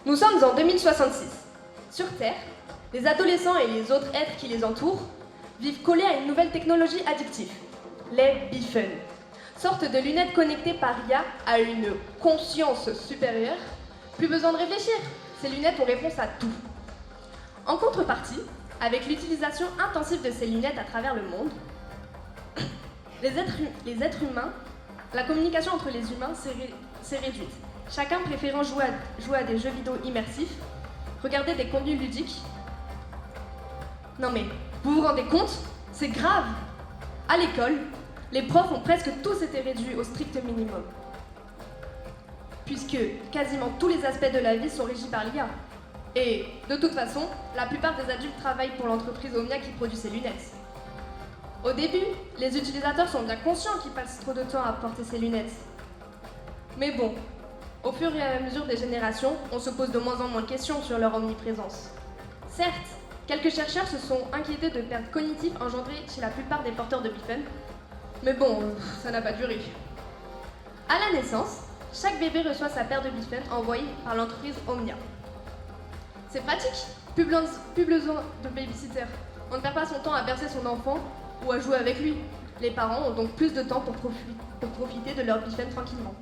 Nous sommes en 2066. Sur Terre, les adolescents et les autres êtres qui les entourent vivent collés à une nouvelle technologie addictive, les Biffen. Sorte de lunettes connectées par IA à une conscience supérieure. Plus besoin de réfléchir, ces lunettes ont réponse à tout. En contrepartie, avec l'utilisation intensive de ces lunettes à travers le monde, les êtres humains, la communication entre les humains s'est réduite. Chacun préférant jouer à des jeux vidéo immersifs, regarder des contenus ludiques. Non mais, vous vous rendez compte? C'est grave! À l'école, les profs ont presque tous été réduits au strict minimum. Puisque quasiment tous les aspects de la vie sont régis par l'IA. Et de toute façon, la plupart des adultes travaillent pour l'entreprise Omnia qui produit ces lunettes. Au début, les utilisateurs sont bien conscients qu'ils passent trop de temps à porter ces lunettes. Mais bon, au fur et à mesure des générations, on se pose de moins en moins de questions sur leur omniprésence. Certes, quelques chercheurs se sont inquiétés de pertes cognitives engendrées chez la plupart des porteurs de Biffen, mais bon, ça n'a pas duré. À la naissance, chaque bébé reçoit sa paire de Biffen envoyée par l'entreprise Omnia. C'est pratique, plus besoin de babysitter. On ne perd pas son temps à bercer son enfant ou à jouer avec lui. Les parents ont donc plus de temps pour profiter de leur Biffen tranquillement.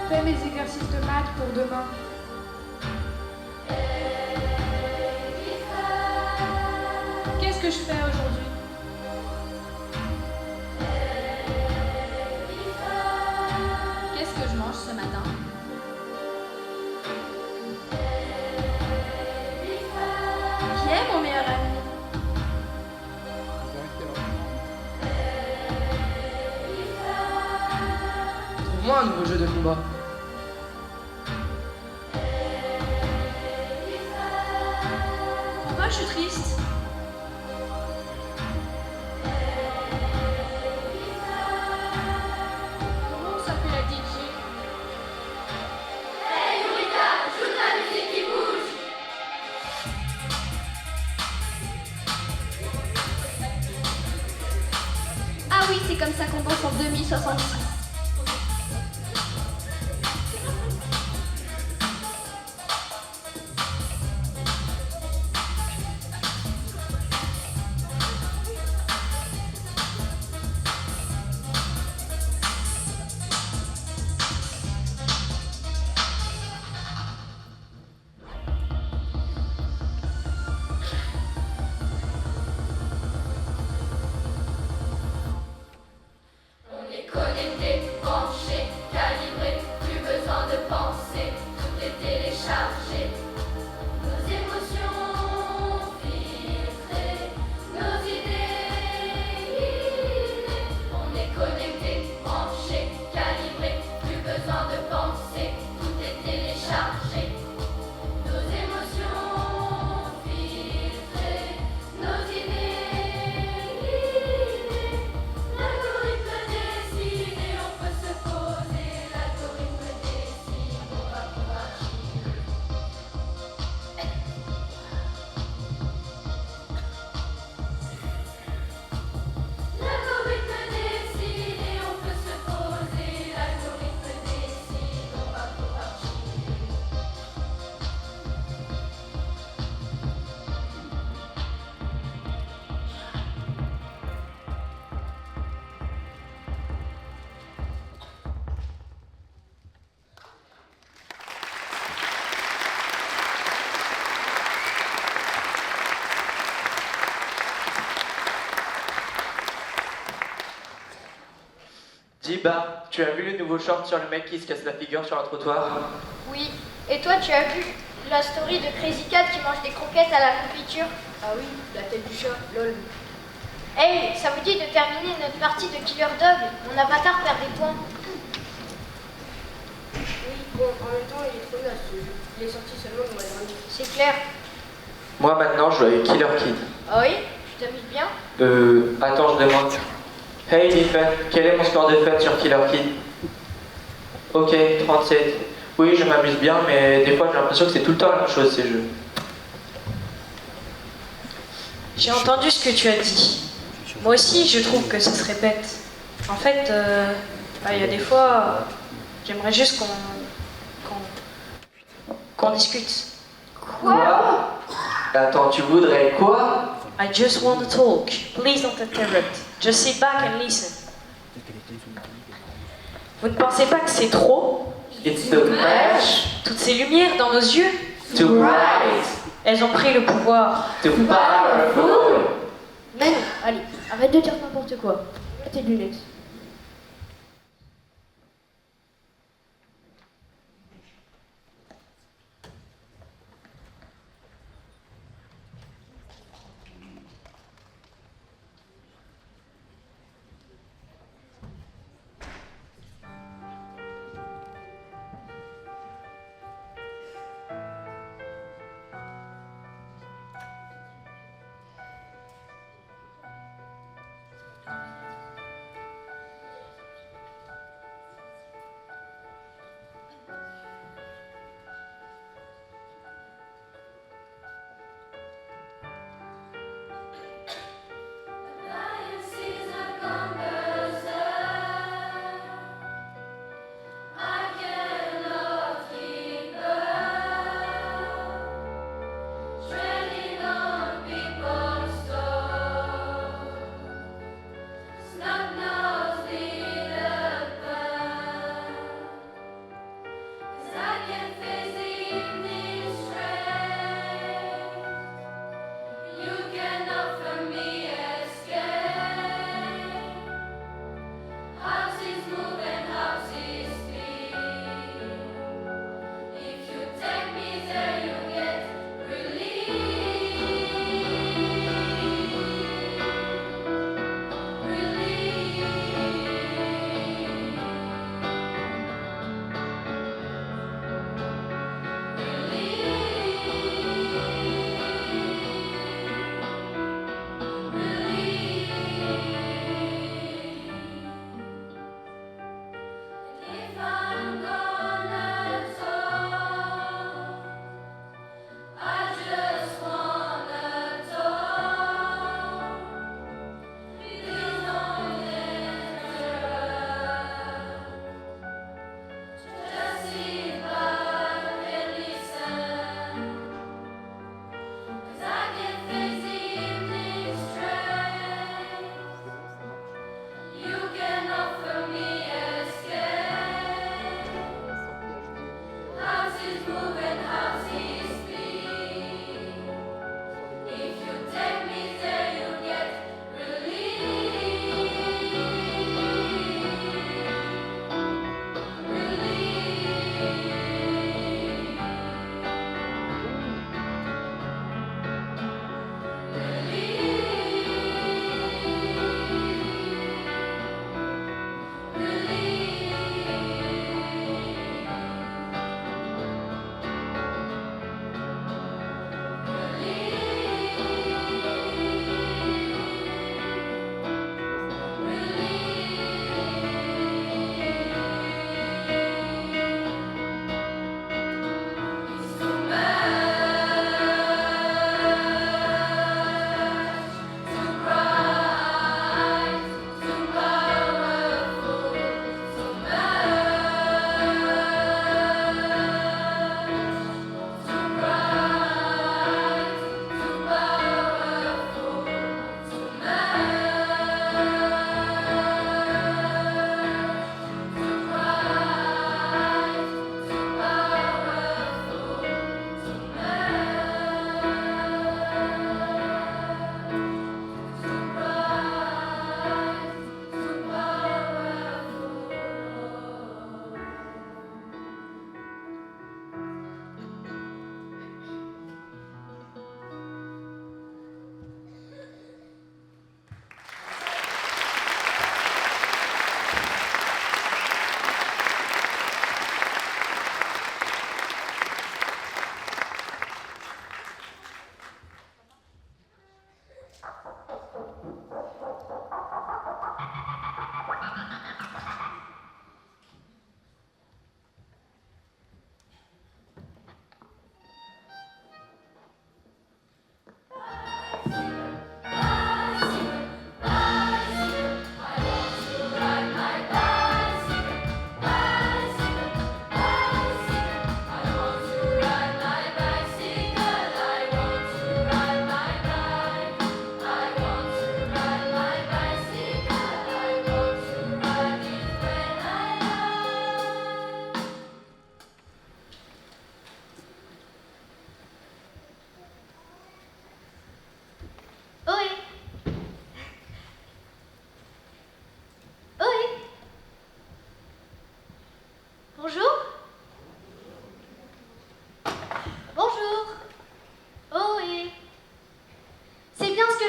fais mes exercices de maths pour demain. Qu'est-ce que je fais aujourd'hui? Qu'est-ce que je mange ce matin? Qui est mon meilleur ami? Trouve-moi un nouveau jeu de combat. Pourquoi je suis triste? Comment s'appelle la DJ? Ah oui, c'est comme ça qu'on danse en 2066. Connecté, branché, calibré, plus besoin de penser, tout est téléchargé. Nos émotions filtrées, nos idées guidées. On est connecté, branché, calibré, plus besoin de penser, tout est téléchargé. Nos émotions filtrées, nos idées guidées. L'algorithme décide, on peut se poser. L'algorithme décide, on va pouvoir chiller. L'algorithme décide, on peut se poser. L'algorithme décide, on va pouvoir chiller. Jiba, tu as vu le nouveau short sur le mec qui se casse la figure sur un trottoir? Oui. Et toi, tu as vu la story de Crazy Cat qui mange des croquettes à la confiture? Ah oui, la tête du chat, lol. Hey, ça vous dit de terminer notre partie de Killer Dog? Mon avatar perd des points. Oui, bon, en même temps, il est trop naze ce jeu. Il est sorti seulement le mois dernier. C'est clair. Moi maintenant, je joue avec Killer Kid. Ah oui? Tu t'amuses bien? Attends, je demande. Hey Tiffen, quel est mon score de fun sur Killer Kid? Ok, 37. Oui, je m'amuse bien, mais des fois j'ai l'impression que c'est tout le temps la même chose ces jeux. J'ai entendu ce que tu as dit. Moi aussi, je trouve que ça se répète. En fait, il y a des fois, j'aimerais juste qu'on discute. Quoi? Attends, tu voudrais quoi? I just want to talk. Please don't interrupt. Just sit back and listen. Vous ne pensez pas que c'est trop? It's too much, Toutes ces lumières dans nos yeux, too bright, elles ont pris le pouvoir. too powerful. Mais non, allez, arrête de dire n'importe quoi. Mets tes lunettes.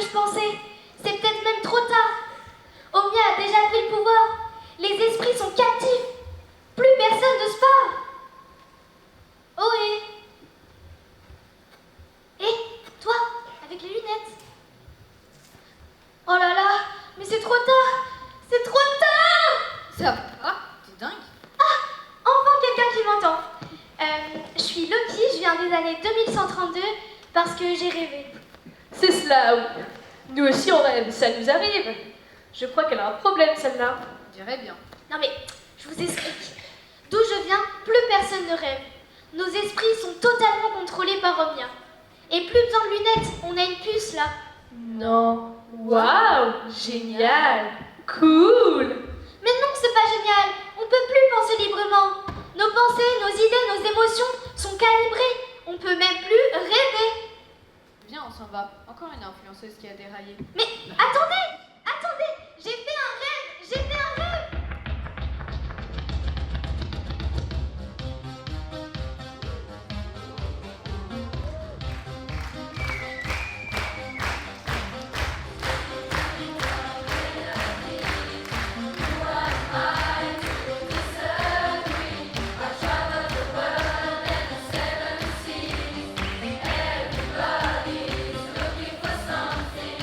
je pensais. C'est peut-être même trop tard. Omnia a déjà pris le pouvoir. Les esprits sont captifs. Plus personne ne se parle. Ohé. Hé, toi, avec les lunettes. Oh là là, mais c'est trop tard. C'est trop tard. Ça va? T'es dingue? Enfin quelqu'un qui m'entend. Je suis Loki, je viens des années 2132 parce que j'ai rêvé. C'est cela, oui. Nous aussi on rêve, ça nous arrive. Je crois qu'elle a un problème, celle-là. Je dirais bien. Non mais, je vous explique. D'où je viens, plus personne ne rêve. Nos esprits sont totalement contrôlés par Omnia. Et plus besoin de lunettes, on a une puce là. Non. Waouh, génial. Cool. Mais non, c'est pas génial. On peut plus penser librement. Nos pensées, nos idées, nos émotions sont calibrées. On peut même plus rêver. Viens, on s'en va. Encore une influenceuse qui a déraillé. Mais attendez, j'ai fait un rêve. Everybody's looking for something.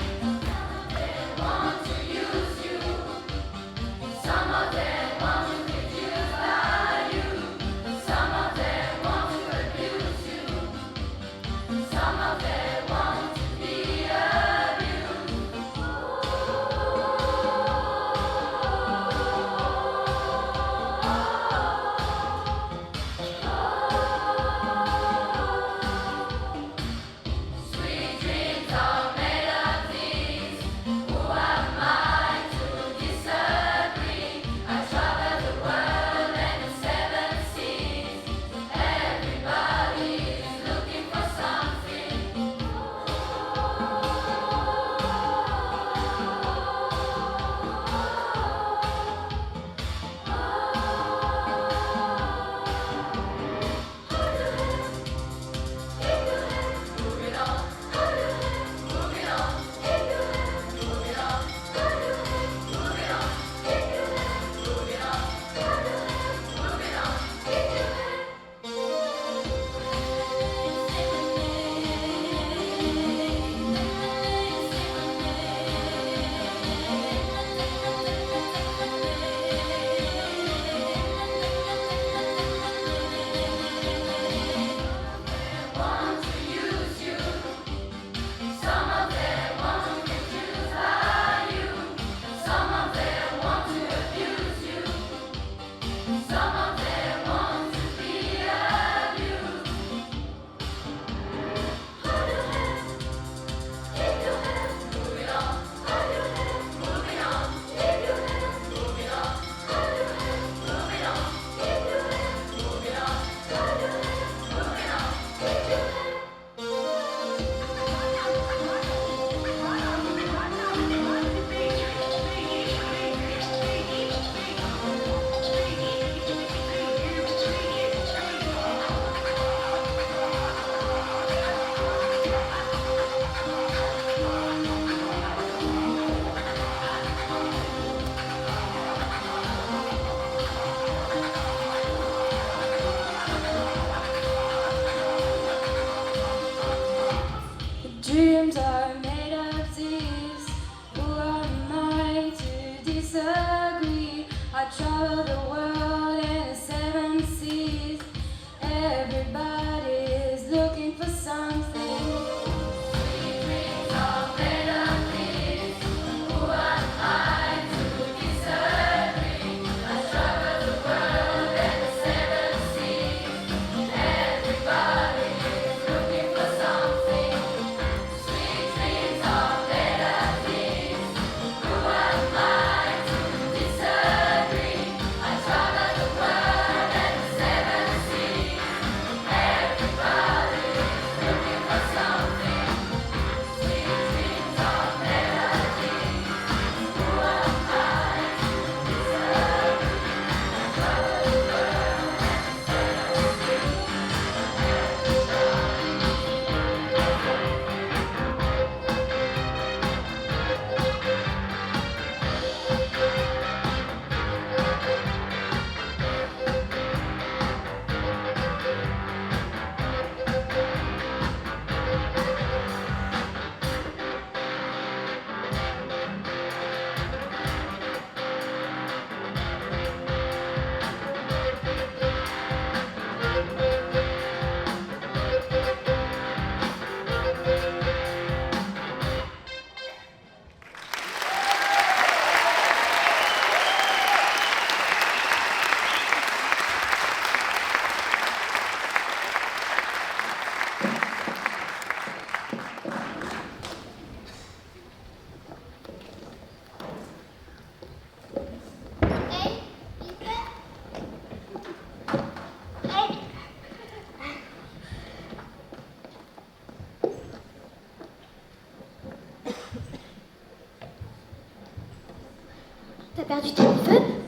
perdu ton téléphone?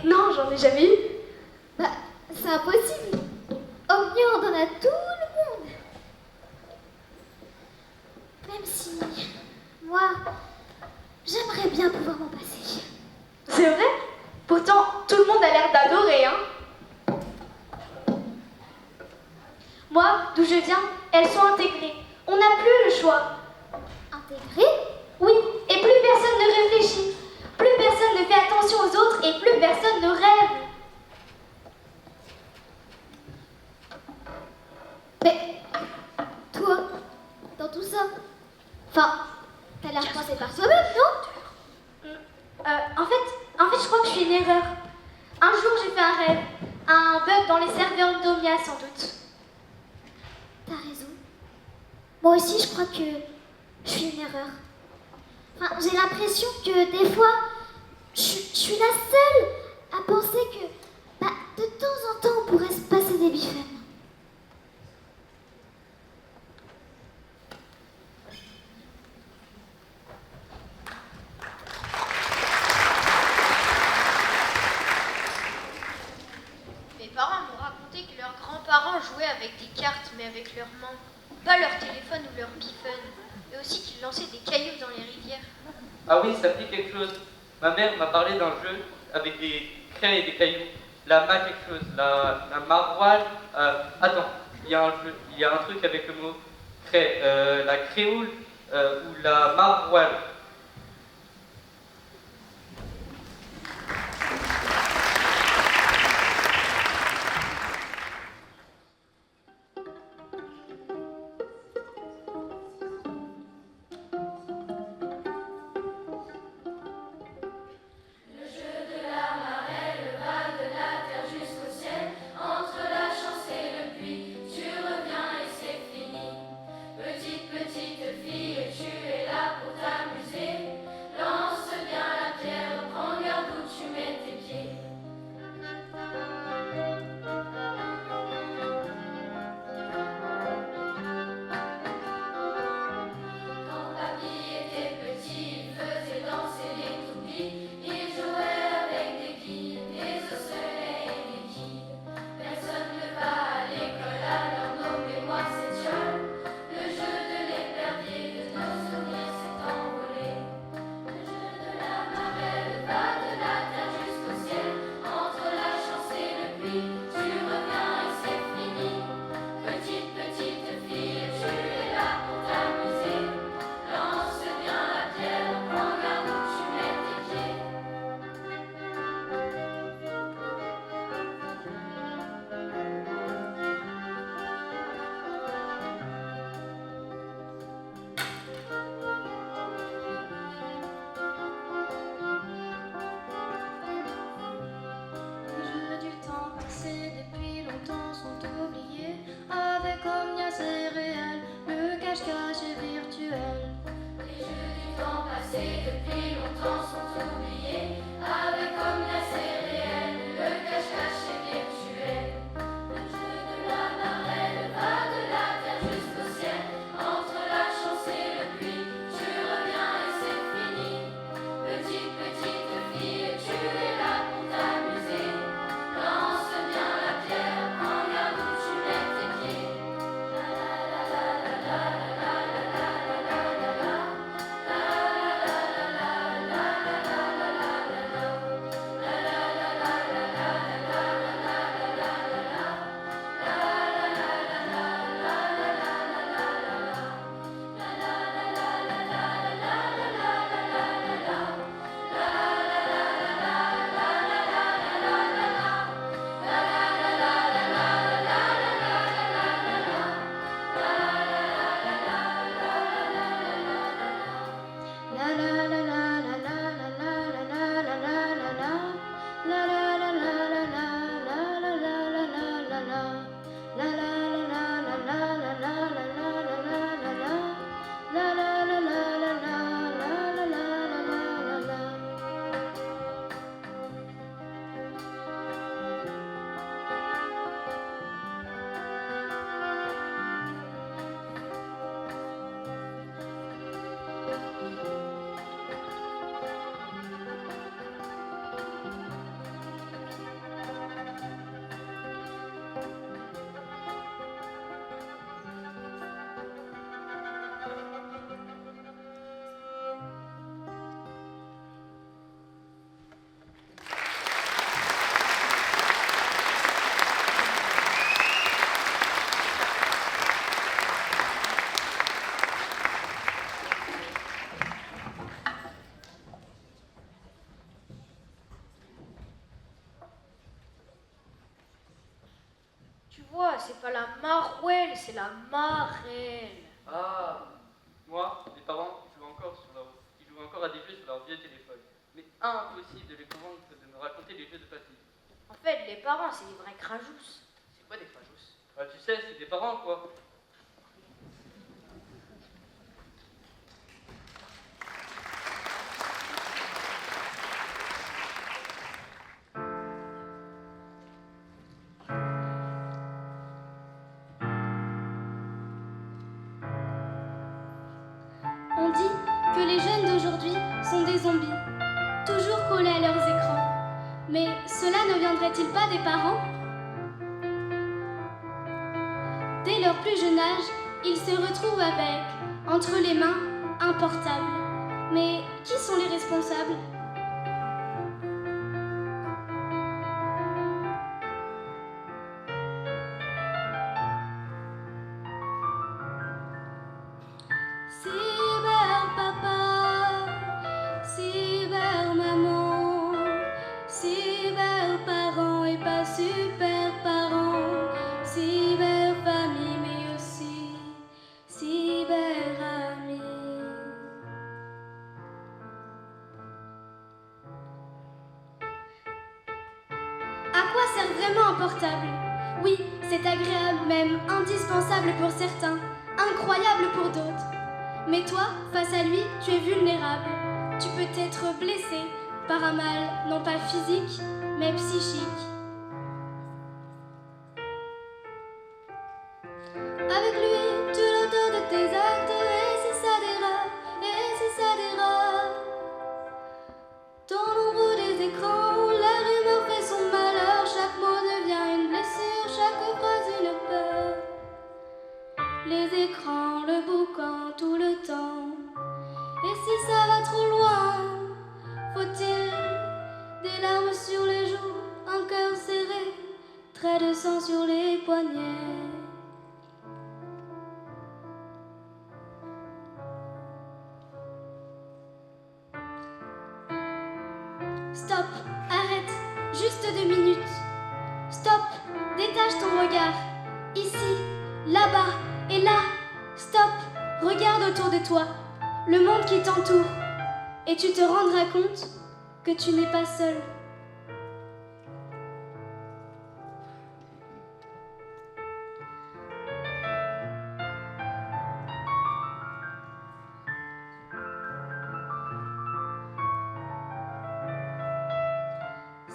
Non, j'en ai jamais eu. Bah, c'est impossible. Omnia en donne à tout le monde. Même si, moi, j'aimerais bien pouvoir m'en passer. C'est vrai? Pourtant, tout le monde a l'air d'adorer, hein? Moi, d'où je viens, elles sont intégrées. On n'a plus le choix. Intégrées? Oui, et plus personne ne réfléchit. Plus personne ne fait attention aux autres et plus personne ne rêve. Mais, toi, dans tout ça, enfin, t'as l'air pensé par toi-même, non? En fait, je crois que je suis une erreur. Un jour, j'ai fait un rêve. Un bug dans les serveurs d'Omnia, sans doute. T'as raison. Moi aussi, je crois que je suis une erreur. Enfin, j'ai l'impression que des fois, je suis la seule à penser que, bah, de temps en temps, on pourrait se passer des bifènes. Mes parents m'ont raconté que leurs grands-parents jouaient avec des cartes, mais avec leurs mains, pas leur téléphone ou leur bifone, et aussi qu'ils lançaient des cailloux dans les rivières. Ah oui, ça me dit quelque chose. Ma mère m'a parlé d'un jeu avec des craies et des cailloux. La ma quelque chose, la maroilles. Attends, il y a un truc avec le mot craie. La créoule ou la maroilles. Petite fille, tu es là pour t'amuser. vois, c'est pas la marouelle, c'est la marelle. Ah, moi, mes parents ils jouent encore à des jeux sur leur vieux téléphone. Mais impossible de les convaincre de me raconter les jeux de papy. En fait, les parents, c'est des vrais crajousses. C'est quoi des frajousses? Bah, tu sais, c'est des parents, quoi. On dit que les jeunes d'aujourd'hui sont des zombies, toujours collés à leurs écrans. Mais cela ne viendrait-il pas des parents? Dès leur plus jeune âge, ils se retrouvent avec, entre les mains, un portable. Mais qui sont les responsables? Cyber papa, cyber maman, cyber parents et pas super parents, cyber famille mais aussi cyber amis. À quoi sert vraiment un portable? Oui, c'est agréable, même indispensable pour certains, incroyable pour d'autres. Mais toi, face à lui, tu es vulnérable. Tu peux être blessé par un mal, non pas physique, mais psychique. Avec lui, tu l'auteur de tes actes, et si ça dérape, et si ça dérape. Dans l'ombre des écrans, la rumeur fait son malheur. Chaque mot devient une blessure, chaque phrase une peur. Les écrans, le boucan, tout le temps. Et si ça va trop loin, faut-il des larmes sur les joues, un cœur serré, traits de sang sur les poignets. Stop, arrête, juste 2 minutes. Stop, détache ton regard. Ici, là-bas et là. Stop, regarde autour de toi, le monde qui t'entoure. Et tu te rendras compte que tu n'es pas seul.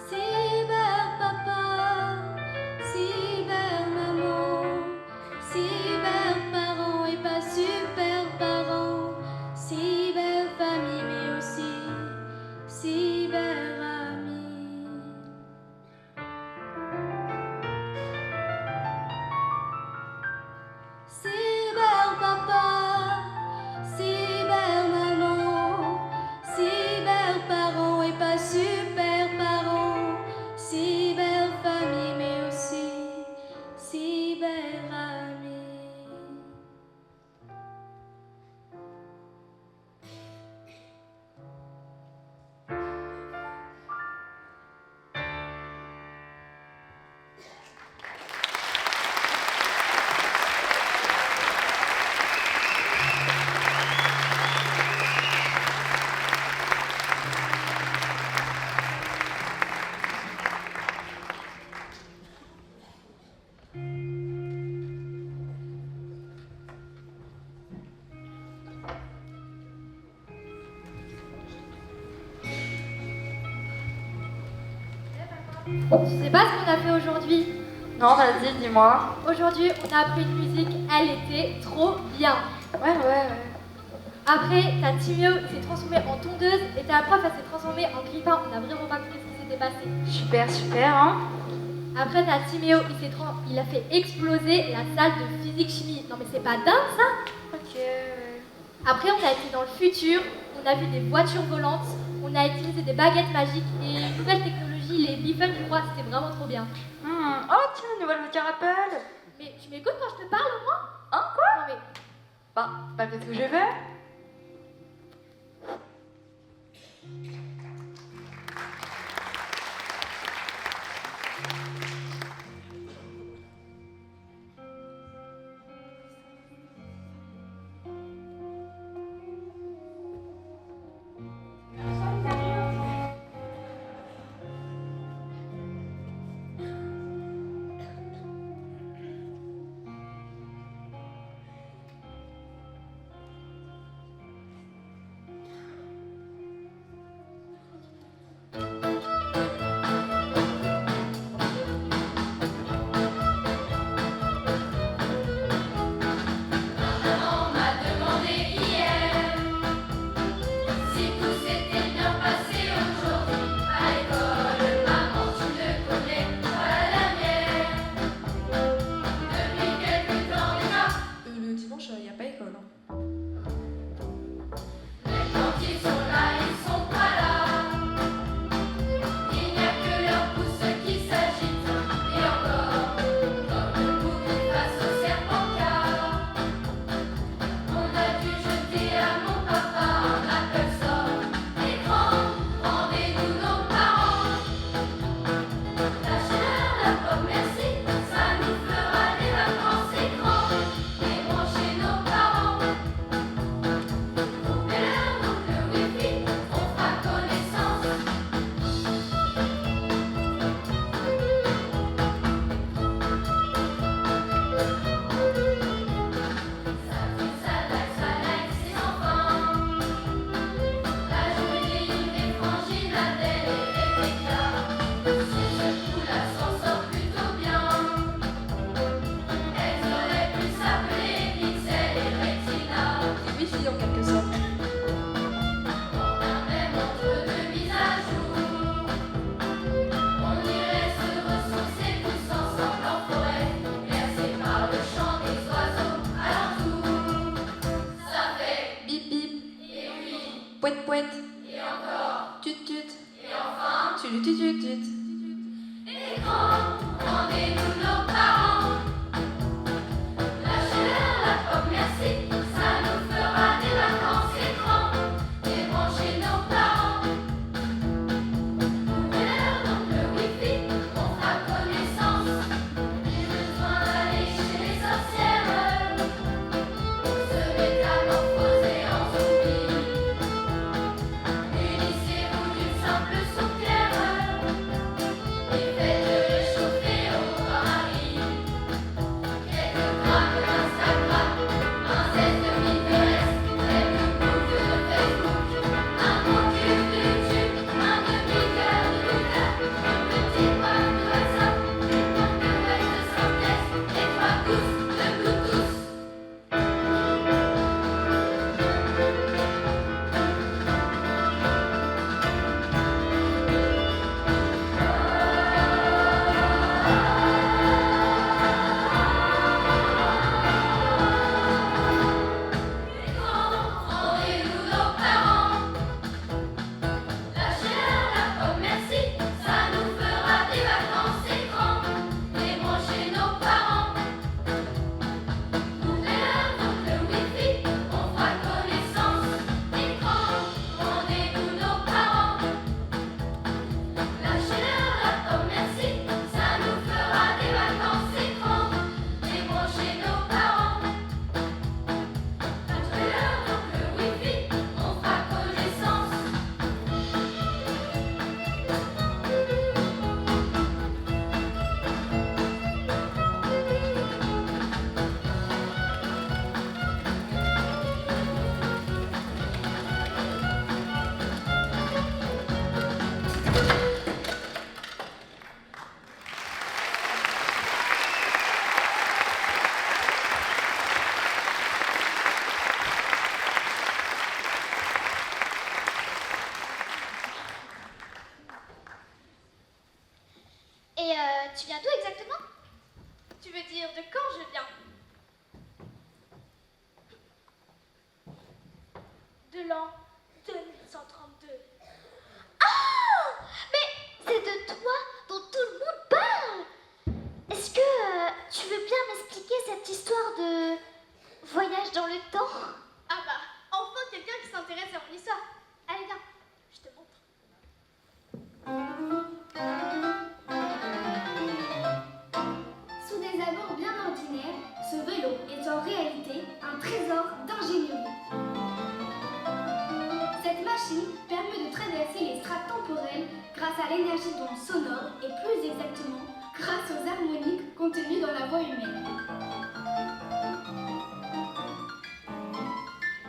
Cyber papa, cyber maman, cyber parents et pas super parents, cyber famille mais aussi cyber amis. Cyber papa, cyber maman, cyber parents et pas super parents, cyber famille mais aussi cyber amis. Tu sais pas ce qu'on a fait aujourd'hui? Non, vas-y, dis-moi. Aujourd'hui, on a appris une musique, elle était trop bien. Ouais. Après, ta Timéo s'est transformée en tondeuse et ta prof elle s'est transformée en grippin. On a vraiment pas compris ce qui s'était passé. Super, hein. Après, ta Timéo, il a fait exploser la salle de physique-chimie. Non mais c'est pas dingue ça? Ok. Après, on a été dans le futur, on a vu des voitures volantes, on a utilisé des baguettes magiques et une nouvelle technologie, les biffles, je crois, c'était vraiment trop bien. Oh, tiens, nouvelle voiture Apple. Mais tu m'écoutes quand je te parle au moins? Hein, quoi? Non mais... Bah, pas fait ce que j'ai fait. Tu viens d'où exactement? Tu veux dire de quand je viens? De l'an 2132. Ah! Mais c'est de toi dont tout le monde parle! Est-ce que tu veux bien m'expliquer cette histoire de voyage dans le temps? Ah bah, enfin quelqu'un qui s'intéresse à mon histoire. Allez, viens, je te montre. Sous des abords bien ordinaires, ce vélo est en réalité un trésor d'ingénierie. Cette machine permet de traverser les strates temporelles grâce à l'énergie d'ondes sonores et plus exactement grâce aux harmoniques contenues dans la voix humaine.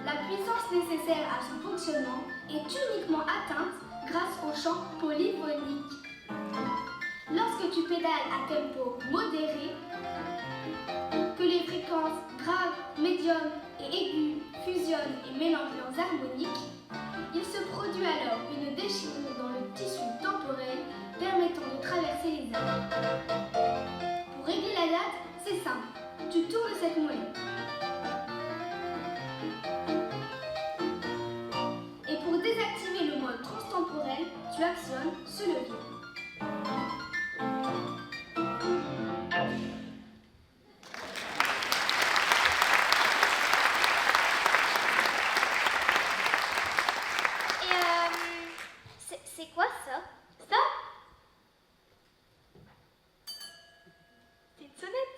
La puissance nécessaire à son fonctionnement est uniquement atteinte grâce au chant polyphonique. Lorsque tu pédales à tempo modéré, que les fréquences graves, médium et aiguës fusionnent et mélangent leurs harmoniques, il se produit alors une déchirure dans le tissu temporel permettant de traverser les âges. Pour régler la date, c'est simple. Tu tournes cette molette. Et pour désactiver le mode transtemporel, tu actionnes ce levier. C'est quoi ça? Ça? C'est une sonnette.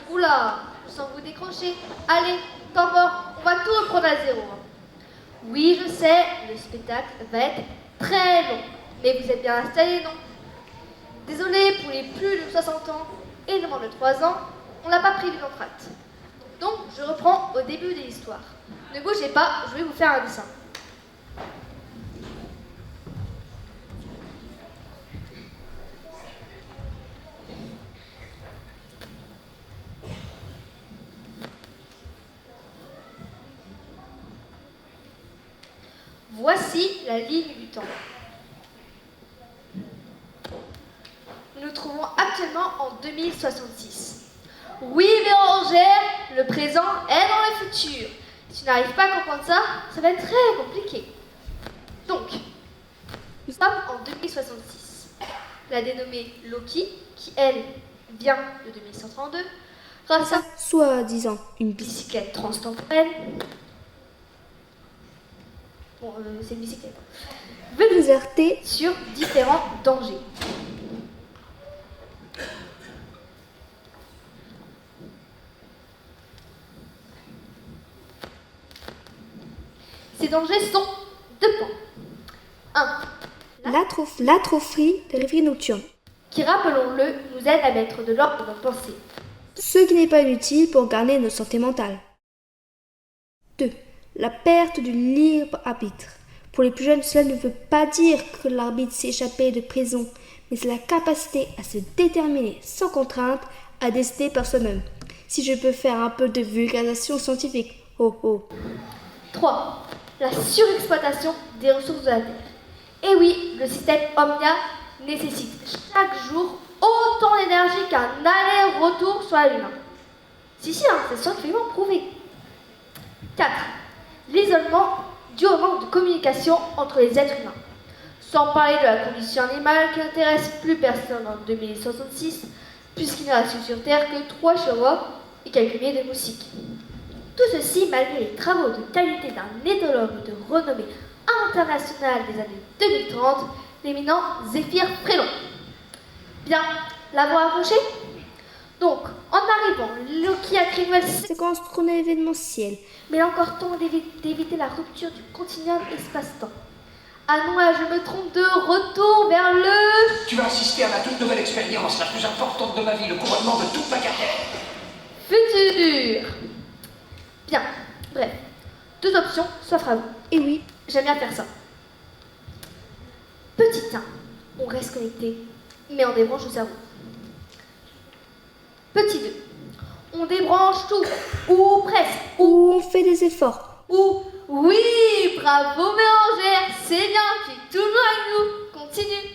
Oula, je sens vous décrocher. Allez, temps mort, on va tout reprendre à zéro. Oui, je sais, le spectacle va être très long. Mais vous êtes bien installés, non? Désolé pour les plus de 60 ans et les moins de 3 ans, on n'a pas pris de l'entracte. Donc, je reprends au début de l'histoire. Ne bougez pas, je vais vous faire un dessin. Voici la ligne du temps. Nous nous trouvons actuellement en 2066. Oui, Bérangère, le présent est dans le futur. Si tu n'arrives pas à comprendre ça, ça va être très compliqué. Donc, nous sommes en 2066. La dénommée Loki, qui elle vient de 2132, grâce à soi-disant une bicyclette transtemporelle. Bon, c'est une bicyclette. veut nous alerter sur différents dangers. Ces dangers sont deux points. 1. L'atrophies des réveils nocturnes, qui, rappelons-le, nous aide à mettre de l'ordre dans nos pensées. Ce qui n'est pas inutile pour garder notre santé mentale. 2. La perte du libre arbitre. Pour les plus jeunes, cela ne veut pas dire que l'arbitre s'est échappé de prison, mais c'est la capacité à se déterminer sans contrainte, à décider par soi-même. Si je peux faire un peu de vulgarisation scientifique. Oh oh. 3. La surexploitation des ressources de la Terre. Et oui, le système Omnia nécessite chaque jour autant d'énergie qu'un aller-retour sur la Lune. Si, c'est scientifiquement prouvé. 4. L'isolement dû au manque de communication entre les êtres humains. Sans parler de la condition animale qui n'intéresse plus personne en 2066, puisqu'il ne reste sur Terre que 3 chihuahuas et quelques milliers de moustiques. Tout ceci malgré les travaux de qualité d'un éthologue de renommée internationale des années 2030, l'éminent Zéphyr Frédon. Bien, l'avoir accroché? Donc, en arrivant, Loki a créé une nouvelle séquence chrono événementielle. Mais il est encore temps d'éviter la rupture du continuum espace-temps. Ah non, là, je me trompe de retour vers le... Tu vas assister à ma toute nouvelle expérience, la plus importante de ma vie, le couronnement de toute ma carrière. Futur. Bien, bref. 2 options s'offrent à vous. Et oui, j'aime bien faire ça. Petit 1, on reste connecté, mais on débranche le cerveau. Petit 2, on débranche tout, ou presque. Ou on fait des efforts. Ou, oui, bravo Bérangère, c'est bien, tu es toujours avec nous. Continue.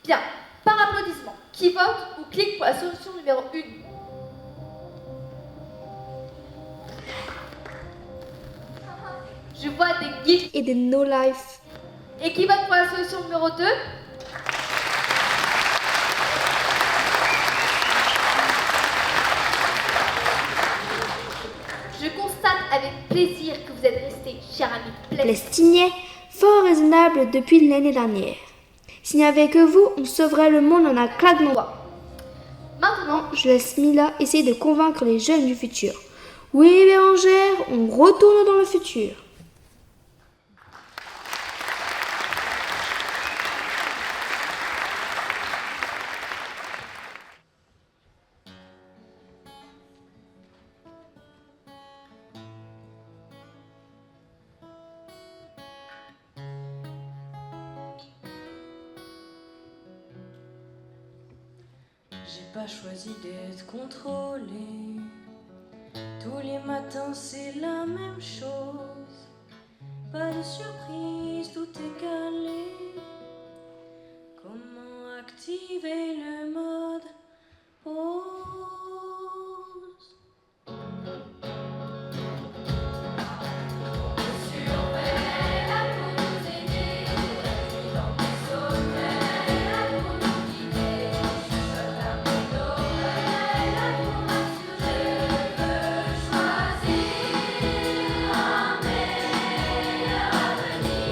Bien, par applaudissement, qui vote ou clique pour la solution numéro 1? Je vois des gifs et des no-life. Et qui vote pour la solution numéro 2? Je constate avec plaisir que vous êtes restés, cher ami Plestinien, fort raisonnable depuis l'année dernière. S'il n'y avait que vous, on sauverait le monde en un claquement de doigts. Maintenant, je laisse Mila essayer de convaincre les jeunes du futur. Oui, Bérangère, on retourne dans le futur. J'ai pas choisi d'être contrôlée. Tous les matins c'est la même chose. Pas de surprise, tout est calé. Comment activer le mode pause? Choisir un meilleur avenir.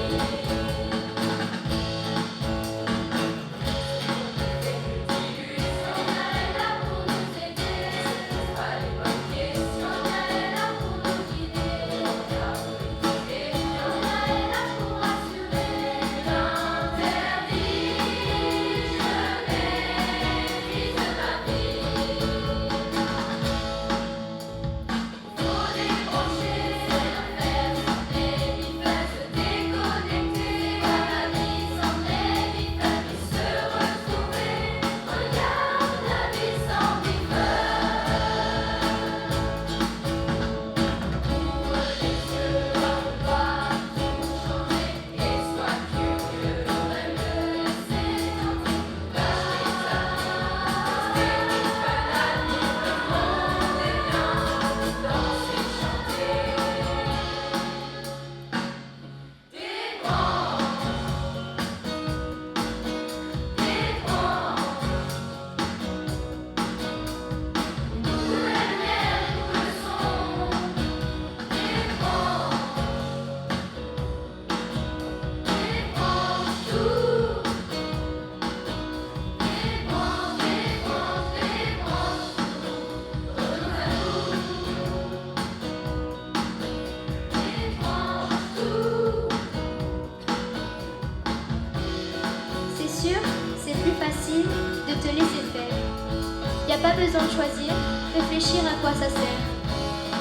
Pas besoin de choisir, réfléchir à quoi ça sert.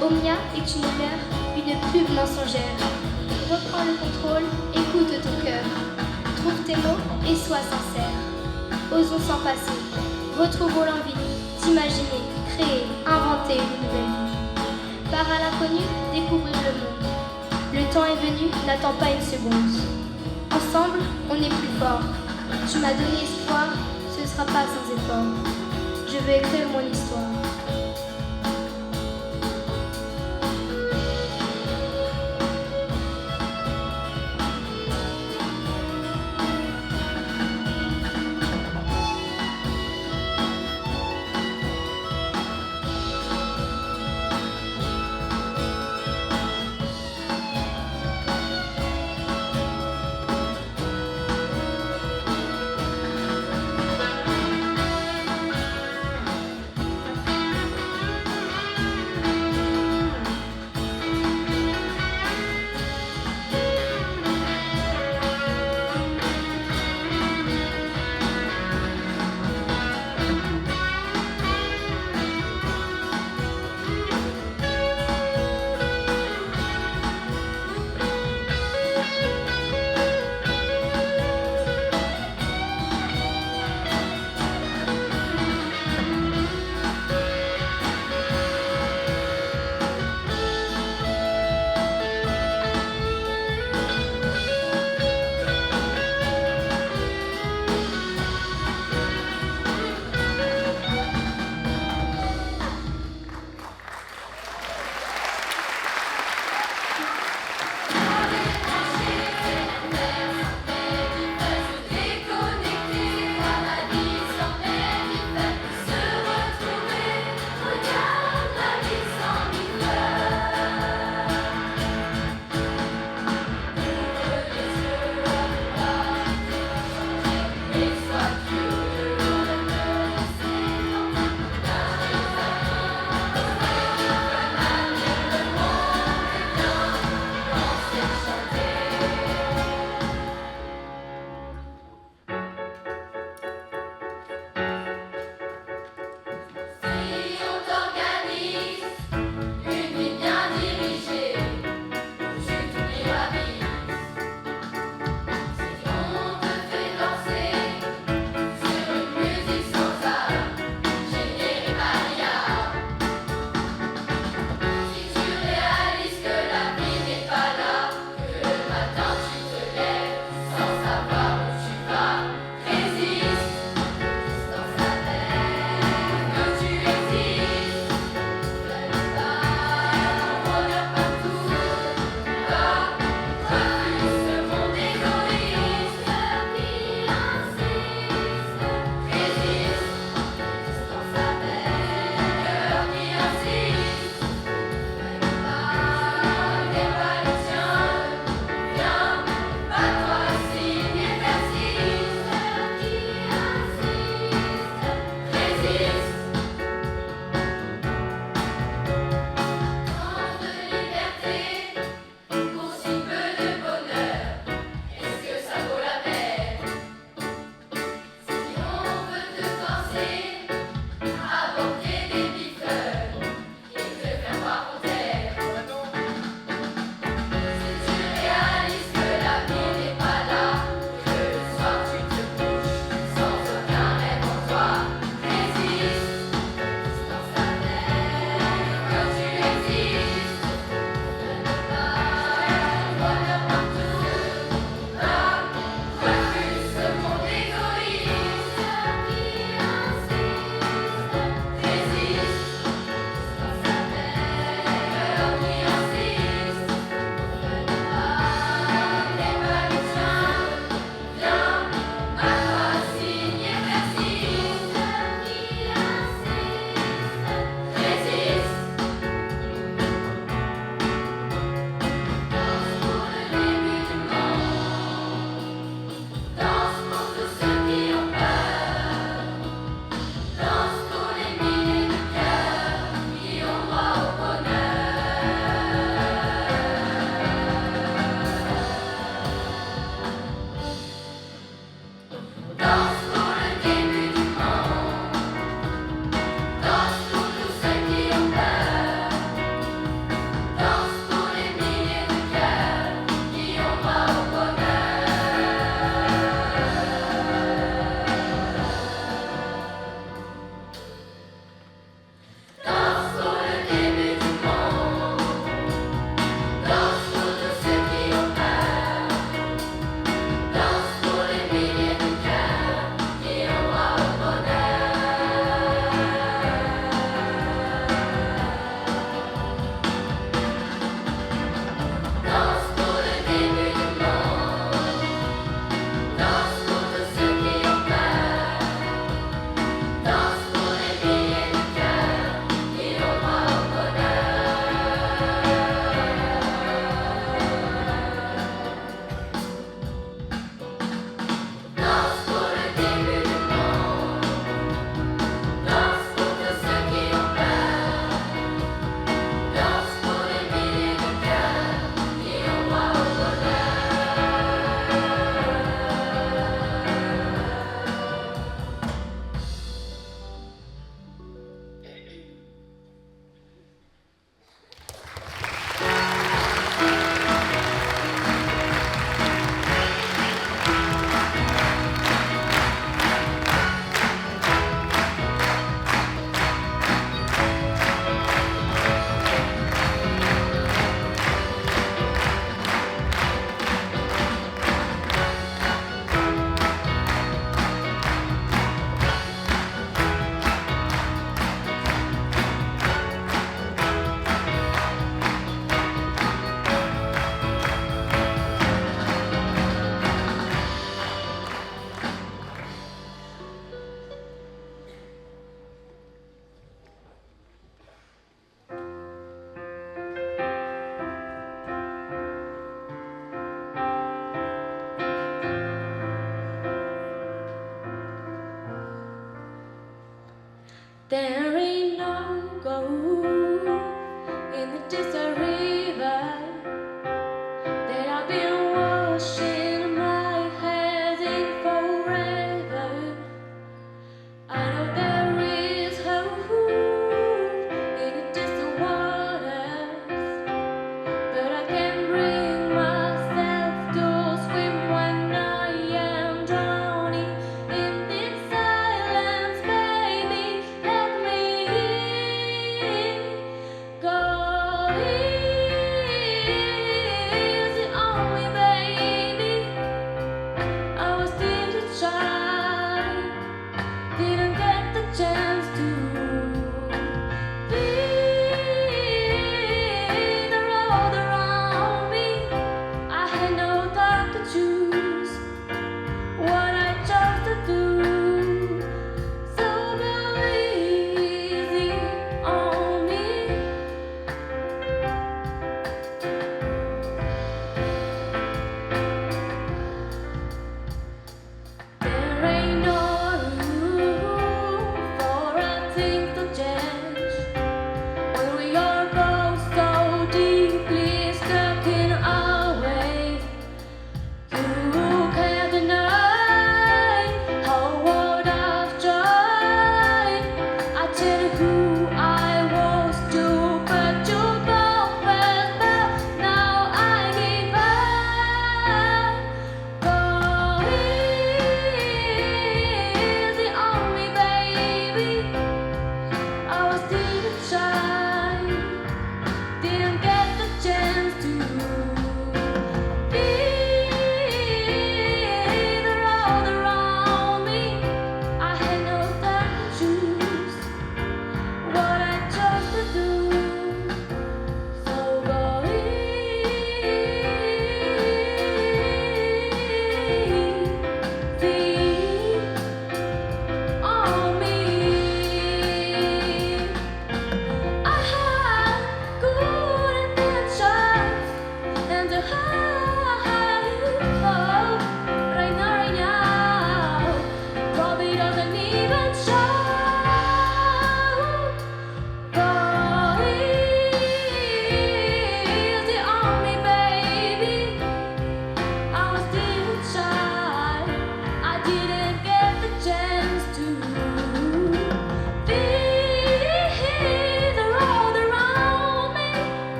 Omnia est une humeur, une pub mensongère. Reprends le contrôle, écoute ton cœur. Trouve tes mots et sois sincère. Osons s'en passer, retrouvons l'envie d'imaginer, créer, inventer une nouvelle vie. Part à l'inconnu, découvrir le monde. Le temps est venu, n'attends pas une seconde. Ensemble, on est plus fort. Tu m'as donné espoir, ce ne sera pas sans effort. Je veux écrire mon histoire.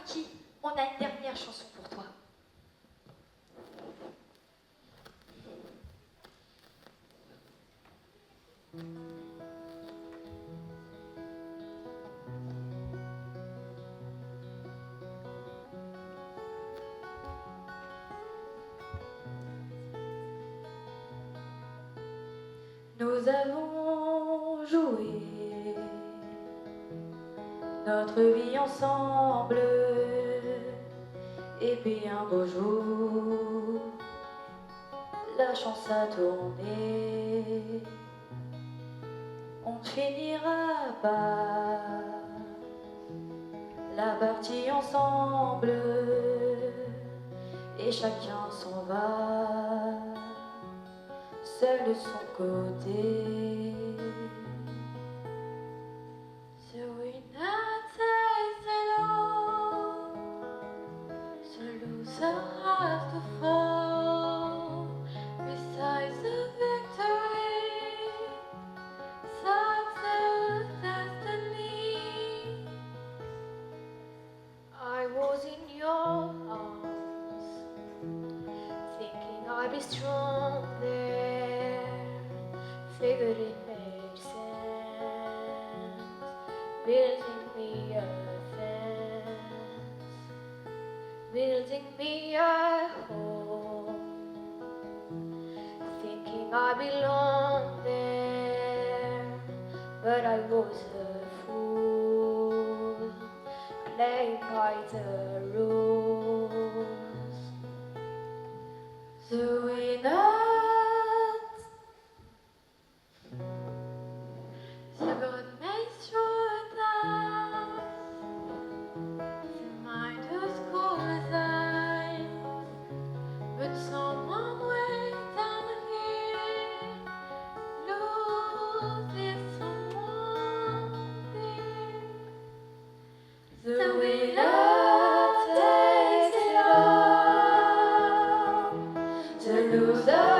Mickey, on a une dernière chanson pour toi. Nous avons joué notre vie ensemble, et puis un beau jour, la chance a tourné. On ne finira pas la partie ensemble, et chacun s'en va seul de son côté. So we not taste it all, so loser has to fall besides the victory, such a destiny. I was in your arms, thinking I'd be strong there, figured it made sense, building me a fence, building me a home, thinking I belong there, but I was a fool, playing by the rules. So we not, so God made sure that the mind was cool as ice, but someone way down here loses someone there. So we not take it all to lose us.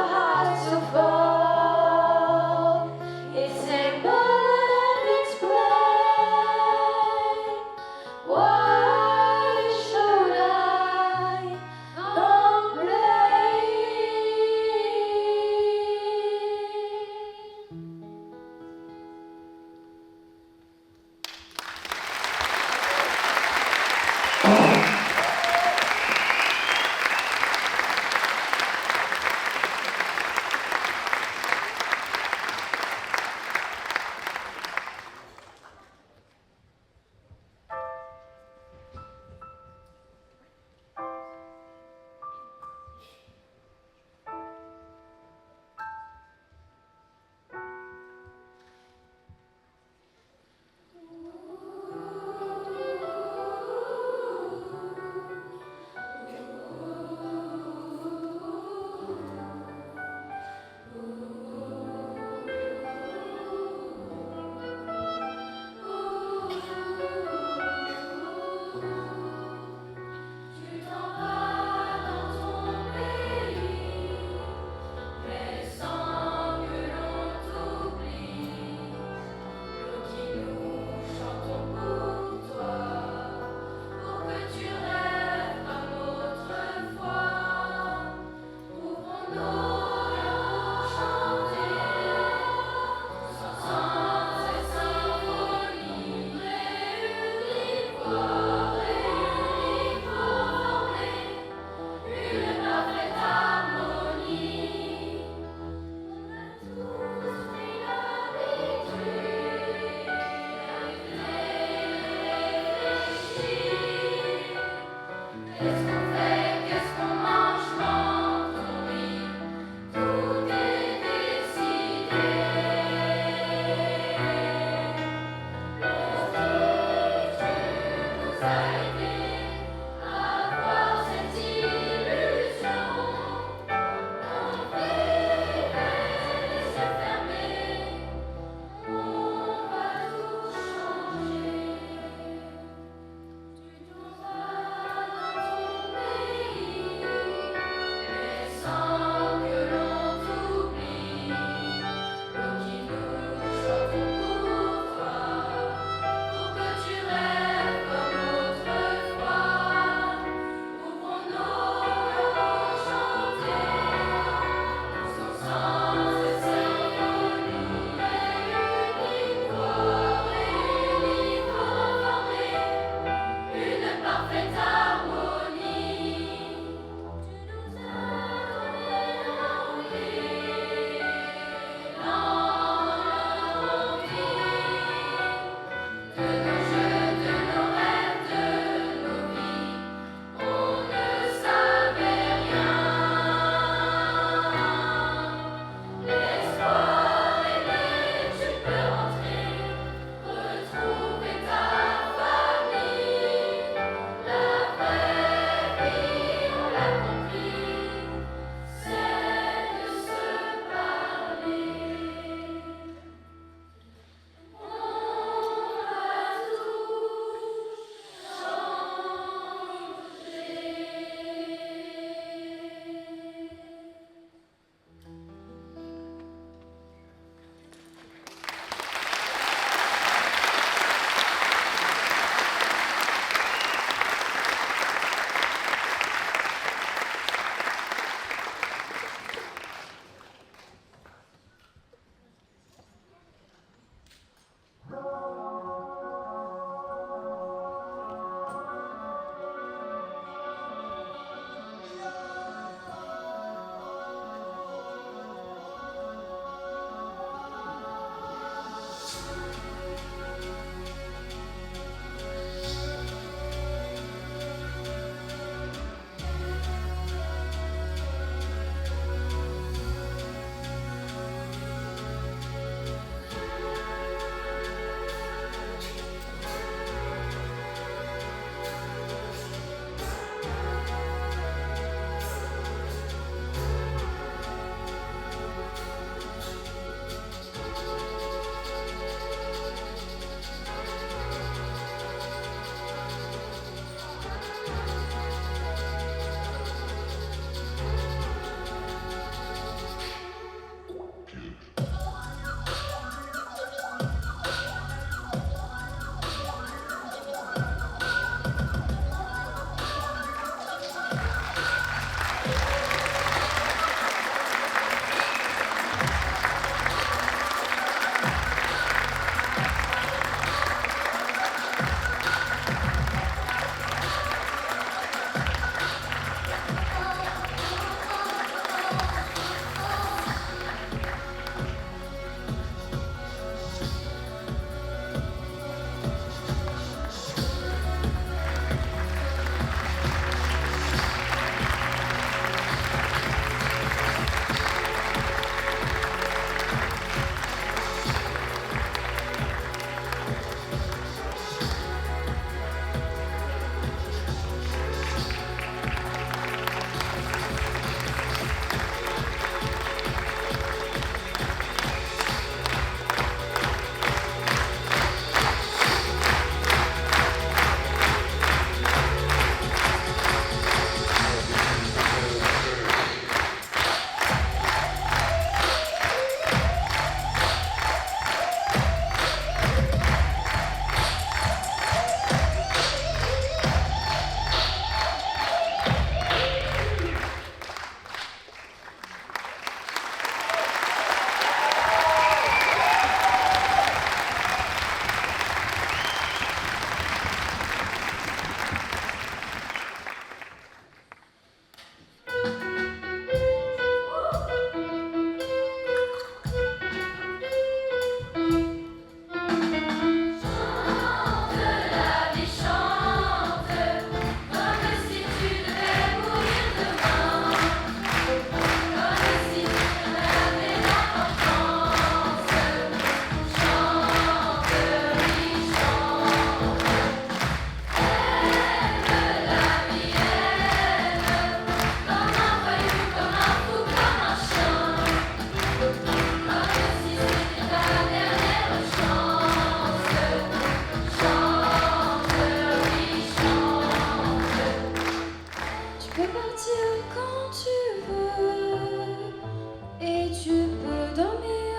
dormir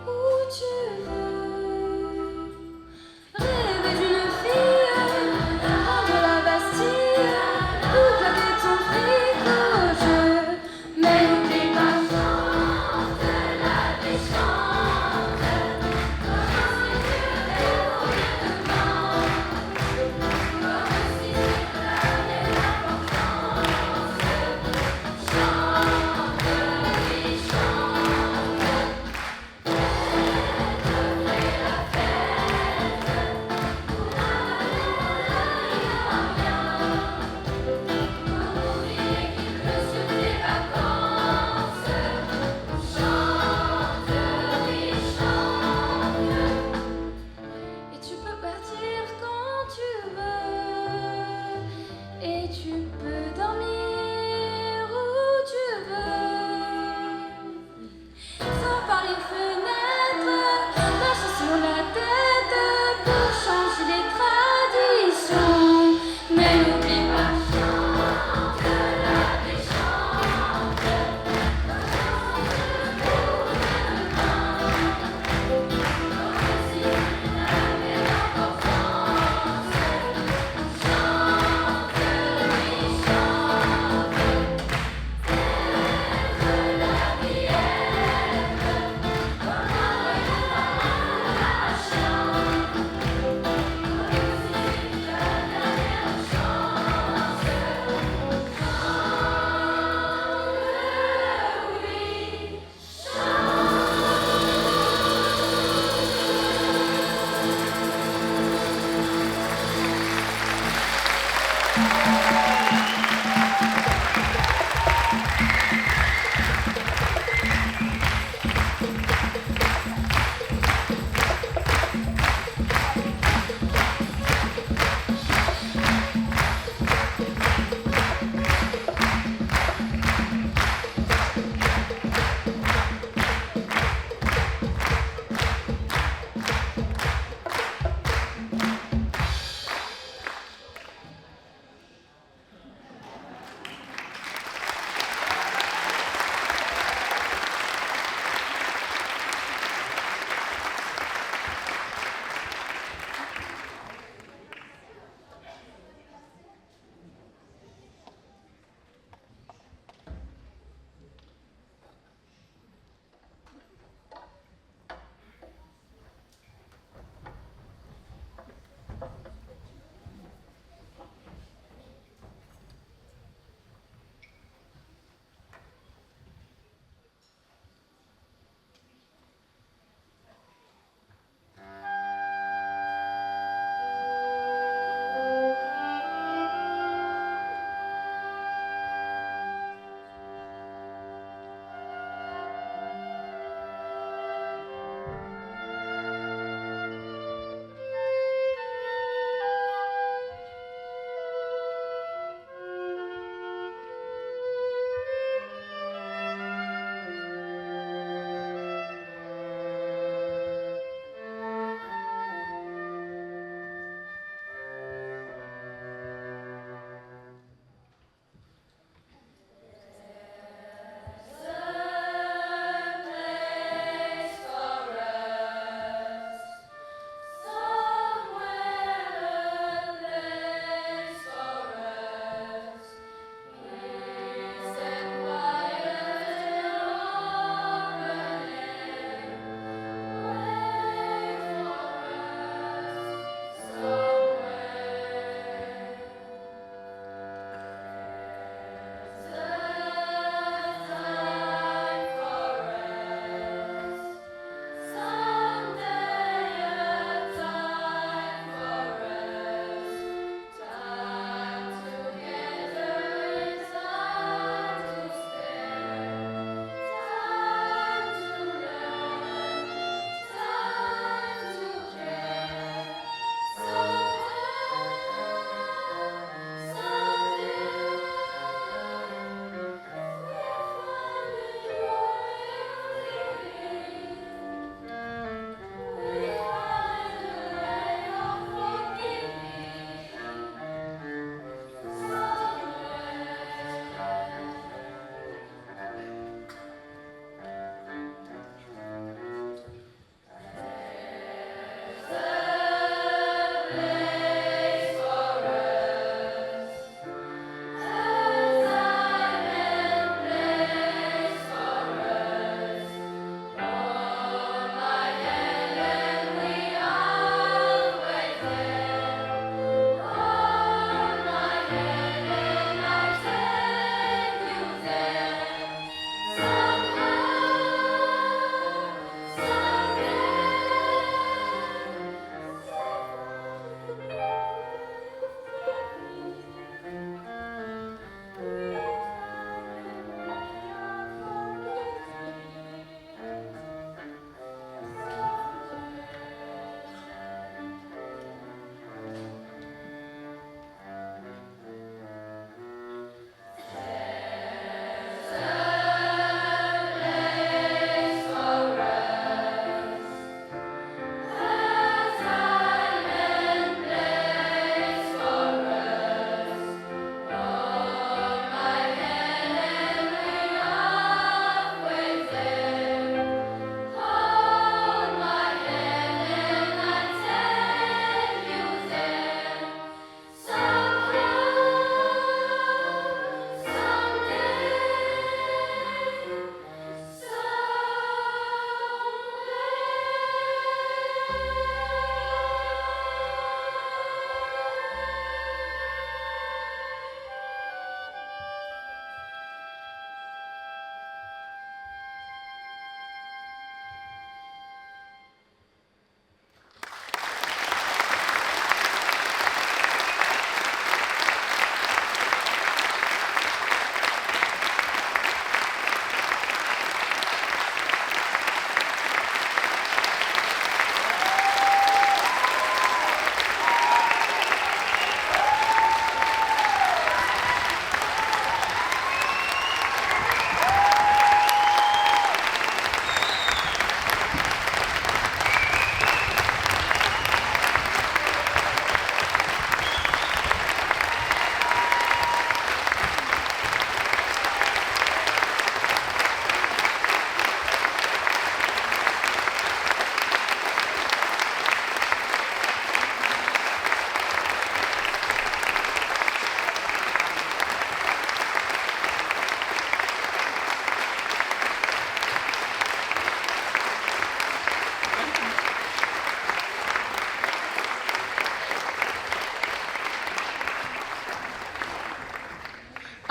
où tu veux. Rêver d'une fille, rendre la Bastille, ou claquer ton fric au jeu. Mais n'oublie pas, chante la vie, chante, comme si tu étais pour rien devant, comme si tu donnais l'importance. Chante, vie, chante.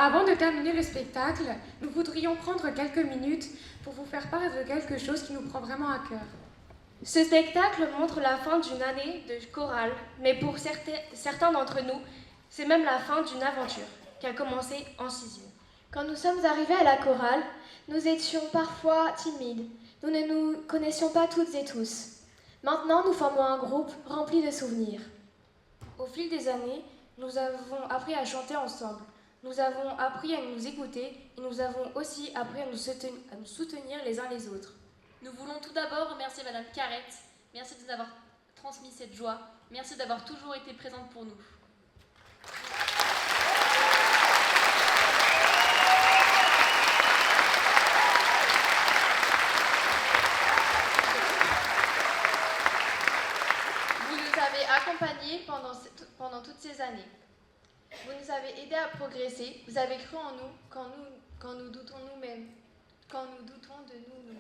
Avant de terminer le spectacle, nous voudrions prendre quelques minutes pour vous faire part de quelque chose qui nous prend vraiment à cœur. Ce spectacle montre la fin d'une année de chorale, mais pour certains d'entre nous, c'est même la fin d'une aventure qui a commencé en 6e. Quand nous sommes arrivés à la chorale, nous étions parfois timides. Nous ne nous connaissions pas toutes et tous. Maintenant, nous formons un groupe rempli de souvenirs. Au fil des années, nous avons appris à chanter ensemble. Nous avons appris à nous écouter et nous avons aussi appris à nous soutenir les uns les autres. Nous voulons tout d'abord remercier Madame Carrette. Merci de nous avoir transmis cette joie. Merci d'avoir toujours été présente pour nous. Vous nous avez accompagnés pendant toutes ces années. Vous nous avez aidés à progresser. Vous avez cru en nous quand nous doutons nous-mêmes. Quand nous doutons de nous-mêmes.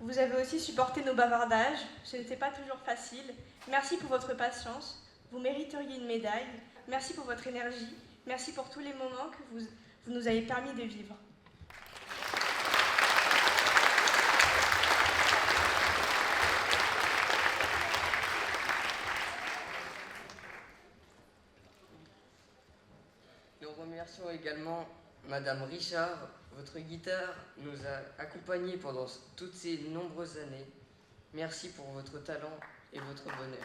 Vous avez aussi supporté nos bavardages. Ce n'était pas toujours facile. Merci pour votre patience. Vous mériteriez une médaille. Merci pour votre énergie. Merci pour tous les moments que vous nous avez permis de vivre. Nous remercions également Madame Richard. Votre guitare nous a accompagnés pendant toutes ces nombreuses années. Merci pour votre talent et votre bonheur.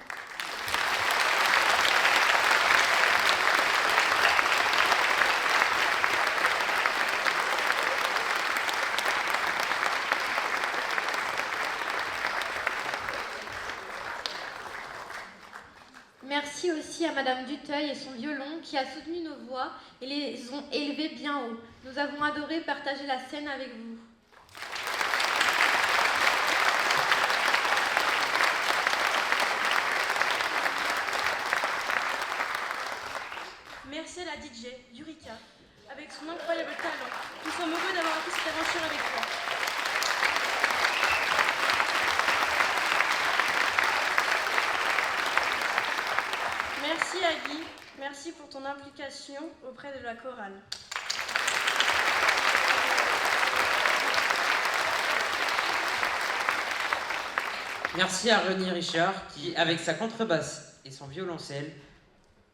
Merci aussi à Madame Duteuil et son violon qui a soutenu nos voix et les ont élevées bien haut. Nous avons adoré partager la scène avec vous. Merci à la DJ, Yurika, avec son incroyable talent. Nous sommes heureux d'avoir appris cette aventure avec toi. Merci à Guy, merci pour ton implication auprès de la chorale. Merci à René Richard qui, avec sa contrebasse et son violoncelle,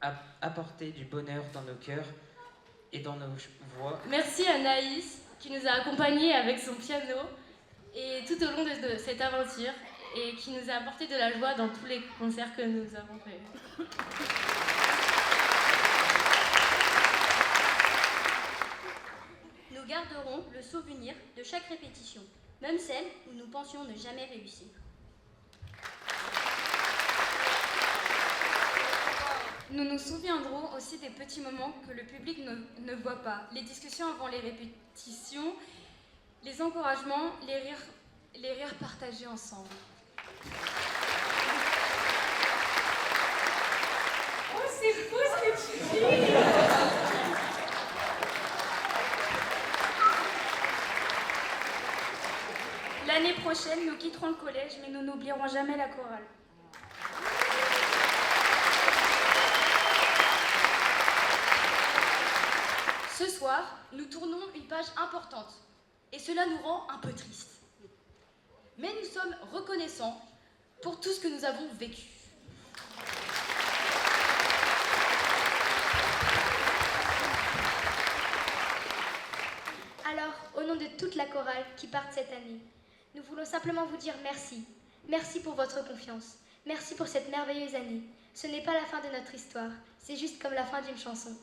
a apporté du bonheur dans nos cœurs et dans nos voix. Merci à Naïs qui nous a accompagnés avec son piano et tout au long de cette aventure et qui nous a apporté de la joie dans tous les concerts que nous avons faits. Nous garderons le souvenir de chaque répétition, même celle où nous pensions ne jamais réussir. Nous nous souviendrons aussi des petits moments que le public ne voit pas. Les discussions avant les répétitions, les encouragements, les rires partagés ensemble. Oh, c'est beau ce que tu dis! L'année prochaine, nous quitterons le collège, mais nous n'oublierons jamais la chorale. Ce soir, nous tournons une page importante, et cela nous rend un peu tristes. Mais nous sommes reconnaissants pour tout ce que nous avons vécu. Alors, au nom de toute la chorale qui part cette année, nous voulons simplement vous dire merci. Merci pour votre confiance. Merci pour cette merveilleuse année. Ce n'est pas la fin de notre histoire, c'est juste comme la fin d'une chanson.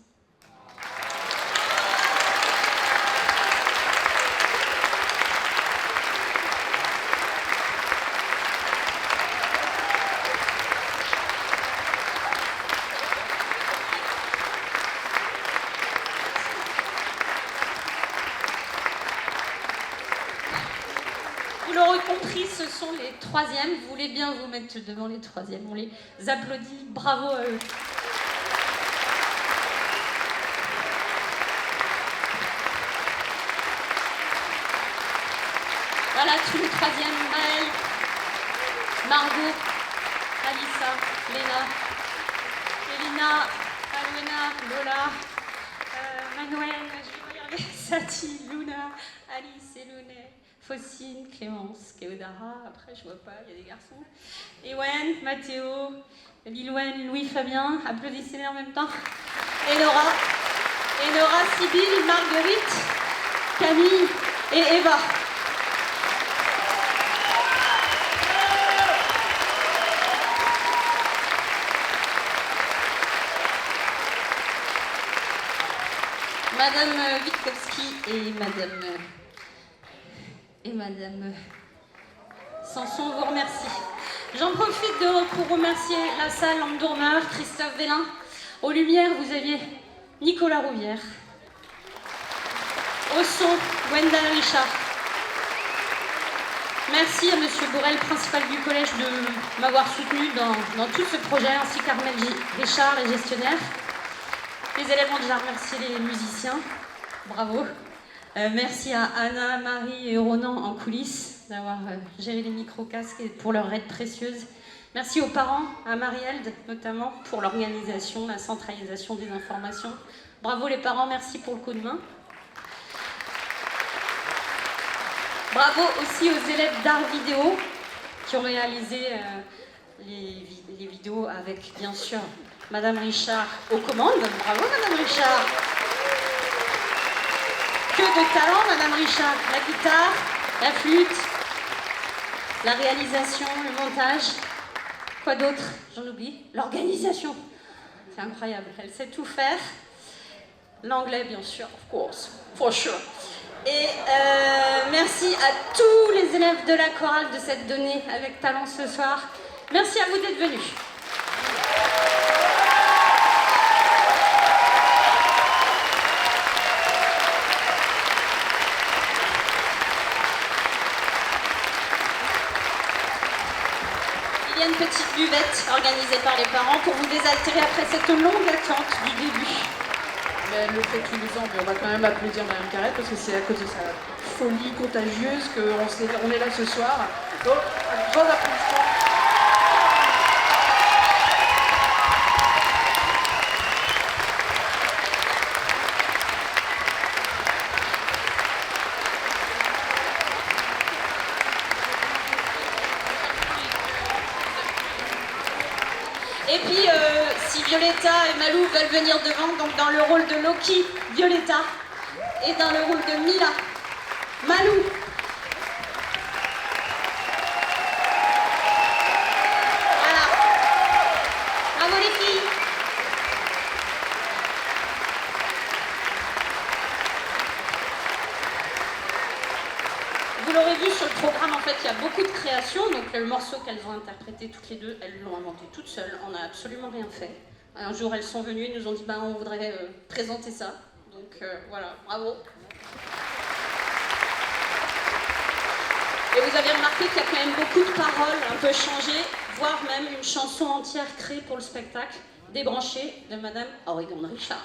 Vous l'aurez compris, ce sont les troisièmes. Vous voulez bien vous mettre devant les troisièmes. On les applaudit. Bravo à eux. Voilà, tous les troisièmes. Maëlle, Margot, Alissa, Léna, Elina, Alwena, Lola, Manuel, je vais regarder, Sati, Luna, Alice et Lounet, Faucine, Clémence, Kéodara, après je vois pas, il y a des garçons, Ewen, Mathéo, Lilouen, Louis-Fabien, applaudissez-les en même temps, et Nora, Sybille, Marguerite, Camille et Eva. Madame Witkowski et Madame Sanson vous remercie. J'en profite pour remercier la salle Endourmeur, Christophe Vélin. Aux lumières, vous aviez Nicolas Rouvière. Au son, Wendell Richard. Merci à Monsieur Borel, principal du collège, de m'avoir soutenu dans tout ce projet, ainsi qu'Armel Richard, les gestionnaires. Les élèves ont déjà remercié les musiciens. Bravo. Merci à Anna, Marie et Ronan en coulisses d'avoir géré les micro-casques et pour leur aide précieuse. Merci aux parents, à Marie-Elde notamment, pour l'organisation, la centralisation des informations. Bravo les parents, merci pour le coup de main. Bravo aussi aux élèves d'art vidéo qui ont réalisé les vidéos avec, bien sûr, Madame Richard aux commandes. Bravo Madame Richard. Que de talent Madame Richard. La guitare, la flûte, la réalisation, le montage. Quoi d'autre? J'en oublie. L'organisation. C'est incroyable. Elle sait tout faire. L'anglais, bien sûr, of course, for sure. Et merci à tous les élèves de la chorale de s'être donnés avec talent ce soir. Merci à vous d'être venus. Il y a une petite buvette organisée par les parents pour vous désaltérer après cette longue attente du début. Mais le fait qu'il nous semble, on va quand même applaudir Mme Carrette parce que c'est à cause de sa folie contagieuse qu'on est là ce soir. Donc, un grand applaudissement. Et puis, si Violetta et Malou veulent venir devant, donc dans le rôle de Loki, Violetta, et dans le rôle de Mila, Malou. Voilà. Bravo les filles. Vous l'aurez vu sur le programme, en fait, il y a beaucoup de créations. Donc le morceau qu'elles ont interprété toutes les deux, elles l'ont inventé toutes seules. On n'a absolument rien fait. Un jour, elles sont venues et nous ont dit on voudrait présenter ça. Donc voilà, bravo. Et vous avez remarqué qu'il y a quand même beaucoup de paroles un peu changées, voire même une chanson entière créée pour le spectacle, Débranchée, de Madame Oregon Richard.